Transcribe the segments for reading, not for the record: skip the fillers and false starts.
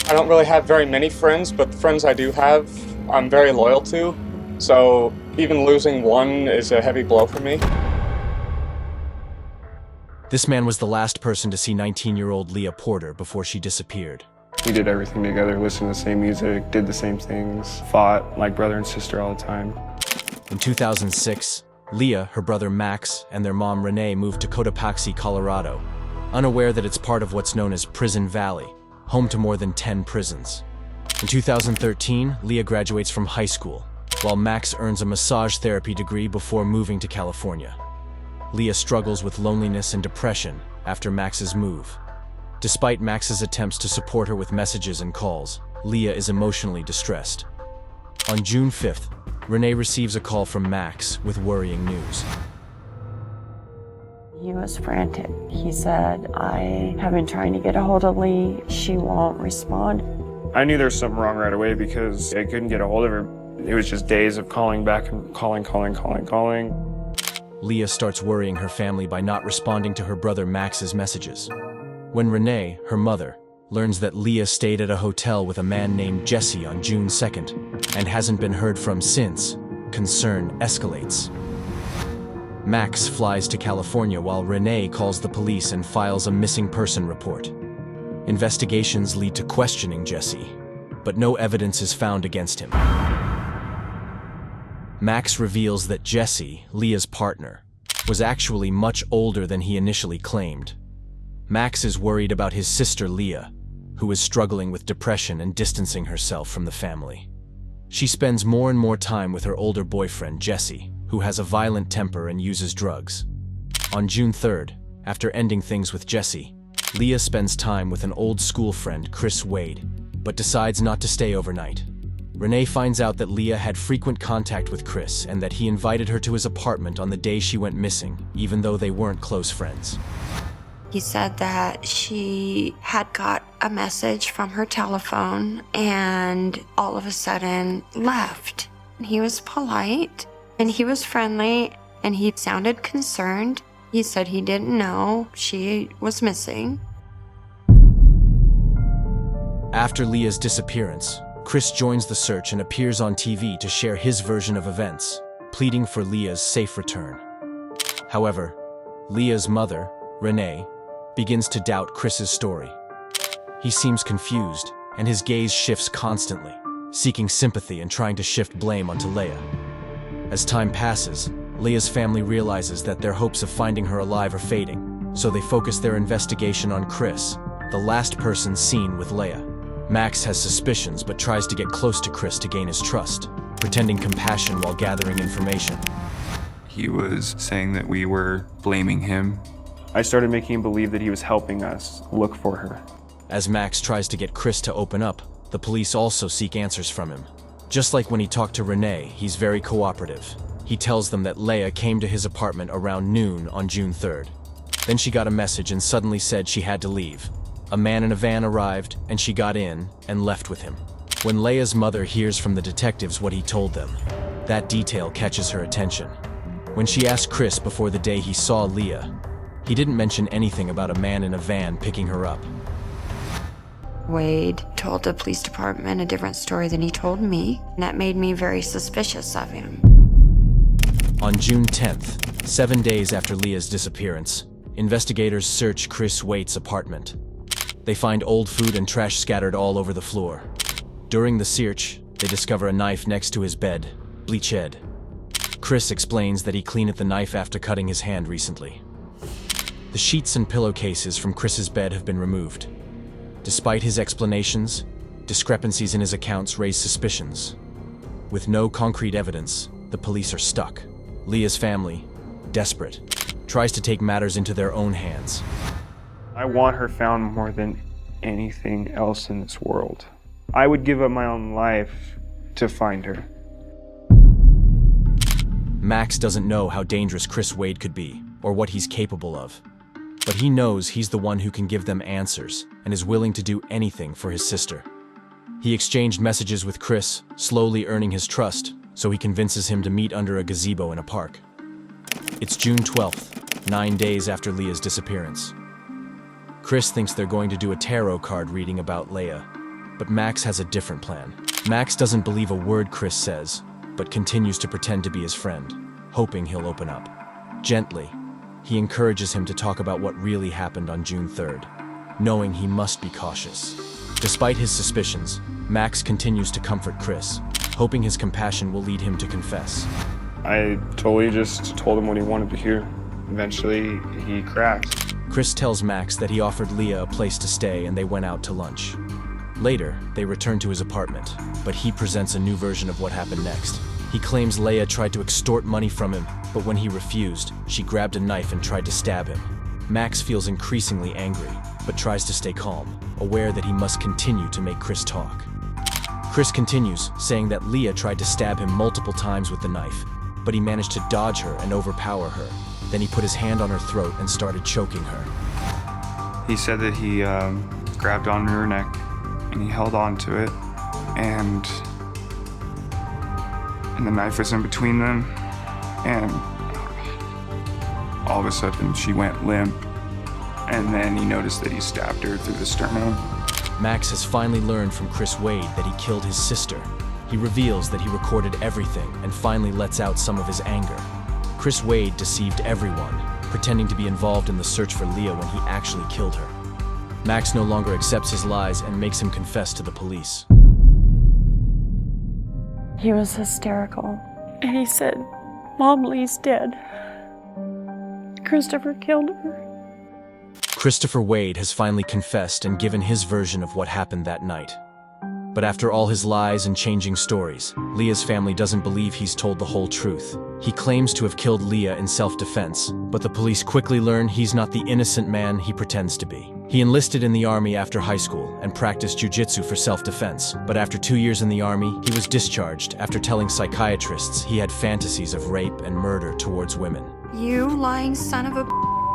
I don't really have very many friends, but the friends I do have, I'm very loyal to. So even losing one is a heavy blow for me. This man was the last person to see 19-year-old Leah Porter before she disappeared. We did everything together, listened to the same music, did the same things, fought like brother and sister all the time. In 2006, Leah, her brother Max, and their mom Renee moved to Cotopaxi, Colorado, unaware that it's part of what's known as Prison Valley, home to more than 10 prisons. In 2013, Leah graduates from high school, while Max earns a massage therapy degree before moving to California. Leah struggles with loneliness and depression after Max's move. Despite Max's attempts to support her with messages and calls, Leah is emotionally distressed. On June 5th, Renee receives a call from Max with worrying news. He was frantic. He said, I have been trying to get a hold of Lee. She won't respond. I knew there was something wrong right away because I couldn't get a hold of her. It was just days of calling back and calling. Leah starts worrying her family by not responding to her brother Max's messages. When Renee, her mother, learns that Leah stayed at a hotel with a man named Jesse on June 2nd and hasn't been heard from since, concern escalates. Max flies to California while Renee calls the police and files a missing person report. Investigations lead to questioning Jesse, but no evidence is found against him. Max reveals that Jesse, Leah's partner, was actually much older than he initially claimed. Max is worried about his sister Leah, who is struggling with depression and distancing herself from the family. She spends more and more time with her older boyfriend Jesse, who has a violent temper and uses drugs. On June 3rd, after ending things with Jesse, Leah spends time with an old school friend, Chris Wade, but decides not to stay overnight. Renee finds out that Leah had frequent contact with Chris and that he invited her to his apartment on the day she went missing, even though they weren't close friends. He said that she had got a message from her telephone and all of a sudden left. He was polite and he was friendly and he sounded concerned. He said he didn't know she was missing. After Leah's disappearance, Chris joins the search and appears on TV to share his version of events, pleading for Leah's safe return. However, Leah's mother, Renee, begins to doubt Chris's story. He seems confused, and his gaze shifts constantly, seeking sympathy and trying to shift blame onto Leah. As time passes, Leah's family realizes that their hopes of finding her alive are fading, so they focus their investigation on Chris, the last person seen with Leah. Max has suspicions but tries to get close to Chris to gain his trust, pretending compassion while gathering information. He was saying that we were blaming him. I started making him believe that he was helping us look for her. As Max tries to get Chris to open up, the police also seek answers from him. Just like when he talked to Renee, he's very cooperative. He tells them that Leah came to his apartment around noon on June 3rd. Then she got a message and suddenly said she had to leave. A man in a van arrived, and she got in and left with him. When Leah's mother hears from the detectives what he told them, that detail catches her attention. When she asked Chris before the day he saw Leah, he didn't mention anything about a man in a van picking her up. Wade told the police department a different story than he told me, and that made me very suspicious of him. On June 10th, 7 days after Leah's disappearance, investigators search Chris Waite's apartment. They find old food and trash scattered all over the floor. During the search, they discover a knife next to his bed, bleached. Chris explains that he cleaned the knife after cutting his hand recently. The sheets and pillowcases from Chris's bed have been removed. Despite his explanations, discrepancies in his accounts raise suspicions. With no concrete evidence, the police are stuck. Leah's family, desperate, tries to take matters into their own hands. I want her found more than anything else in this world. I would give up my own life to find her. Max doesn't know how dangerous Chris Wade could be, or what he's capable of. But he knows he's the one who can give them answers, and is willing to do anything for his sister. He exchanged messages with Chris, slowly earning his trust, so he convinces him to meet under a gazebo in a park. It's June 12th, 9 days after Leah's disappearance. Chris thinks they're going to do a tarot card reading about Leah. But Max has a different plan. Max doesn't believe a word Chris says, but continues to pretend to be his friend, hoping he'll open up. Gently, he encourages him to talk about what really happened on June 3rd, knowing he must be cautious. Despite his suspicions, Max continues to comfort Chris, hoping his compassion will lead him to confess. I totally just told him what he wanted to hear. Eventually, he cracked. Chris tells Max that he offered Leah a place to stay and they went out to lunch. Later, they return to his apartment, but he presents a new version of what happened next. He claims Leah tried to extort money from him, but when he refused, she grabbed a knife and tried to stab him. Max feels increasingly angry, but tries to stay calm, aware that he must continue to make Chris talk. Chris continues, saying that Leah tried to stab him multiple times with the knife, but he managed to dodge her and overpower her. Then he put his hand on her throat and started choking her. He said that he grabbed onto her neck and he held on to it, and the knife was in between them, and all of a sudden she went limp, and then he noticed that he stabbed her through the sternum. Max has finally learned from Chris Wade that he killed his sister. He reveals that he recorded everything and finally lets out some of his anger. Chris Wade deceived everyone, pretending to be involved in the search for Leah when he actually killed her. Max no longer accepts his lies and makes him confess to the police. He was hysterical. And he said, "Mom, Lee's dead. Christopher killed her." Christopher Wade has finally confessed and given his version of what happened that night. But after all his lies and changing stories, Leah's family doesn't believe he's told the whole truth. He claims to have killed Leah in self-defense, but the police quickly learn he's not the innocent man he pretends to be. He enlisted in the army after high school and practiced jiu-jitsu for self-defense, but after 2 years in the army, he was discharged after telling psychiatrists he had fantasies of rape and murder towards women. You lying son of a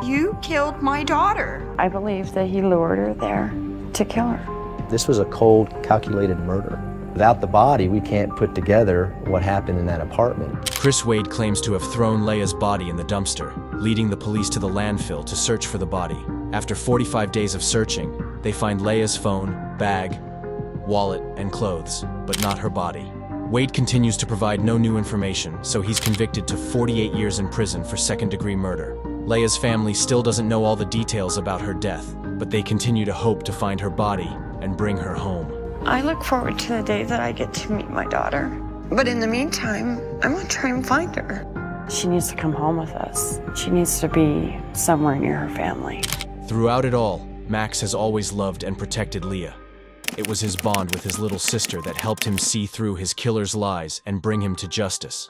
you killed my daughter. I believe that he lured her there to kill her. This was a cold, calculated murder. Without the body, we can't put together what happened in that apartment. Chris Wade claims to have thrown Leah's body in the dumpster, leading the police to the landfill to search for the body. After 45 days of searching, they find Leah's phone, bag, wallet, and clothes, but not her body. Wade continues to provide no new information, so he's convicted to 48 years in prison for second-degree murder. Leah's family still doesn't know all the details about her death, but they continue to hope to find her body and bring her home. I look forward to the day that I get to meet my daughter. But in the meantime, I'm gonna try and find her. She needs to come home with us. She needs to be somewhere near her family. Throughout it all, Max has always loved and protected Leah. It was his bond with his little sister that helped him see through his killer's lies and bring him to justice.